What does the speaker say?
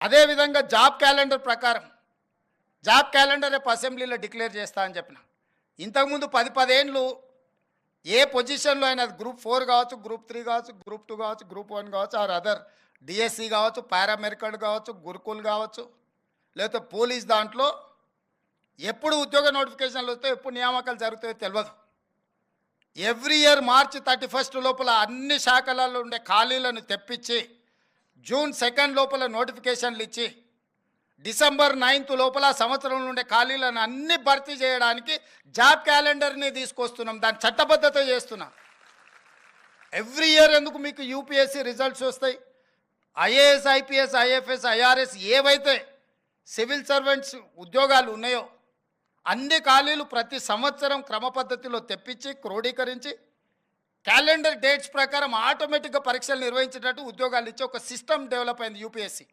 అదేవిధంగా job calendar ప్రకారం job calendar రేపు అసెంబ్లీలో డిక్లేర్ చేస్తా అని చెప్పిన. ఇంతకుముందు 10 ఏండ్లు ఏ పొజిషన్లో అయినా గ్రూప్ 4 కావచ్చు, గ్రూప్ 3 కావచ్చు, గ్రూప్ 2 కావచ్చు, గ్రూప్ 1 కావచ్చు, ఆర్ అదర్ డిఎస్సి కావచ్చు, పారామెడికల్ కావచ్చు, గురుకుల్ కావచ్చు, లేకపోతే పోలీస్ దాంట్లో ఎప్పుడు ఉద్యోగ నోటిఫికేషన్లు వస్తాయో ఎప్పుడు నియామకాలు జరుగుతాయో తెలియదు. ఎవ్రీ ఇయర్ మార్చ్ 31 లోపల అన్ని శాఖలలో ఉండే ఖాళీలను తెప్పించి జూన్ 2 లోపల నోటిఫికేషన్లు ఇచ్చి డిసెంబర్ 9 లోపల సంవత్సరం నుండే ఖాళీలను అన్ని భర్తీ చేయడానికి జాబ్ క్యాలెండర్ని తీసుకొస్తున్నాం. దాని చట్టబద్ధత చేస్తున్నాం. ఎవ్రీ ఇయర్ ఎందుకు మీకు యూపీఎస్సీ రిజల్ట్స్ వస్తాయి, ఐఏఎస్, ఐపీఎస్, ఐఎఫ్ఎస్, ఐఆర్ఎస్ ఏవైతే సివిల్ సర్వెంట్స్ ఉద్యోగాలు ఉన్నాయో అన్ని ఖాళీలు ప్రతి సంవత్సరం క్రమ పద్ధతిలో తెప్పించి క్రోడీకరించి క్యాలెండర్ డేట్స్ ప్రకారం ఆటోమేటిక్గా పరీక్షలు నిర్వహించేటట్టు ఉద్యోగాలు ఇచ్చి ఒక సిస్టమ్ డెవలప్ అయింది యూపీఎస్సీ.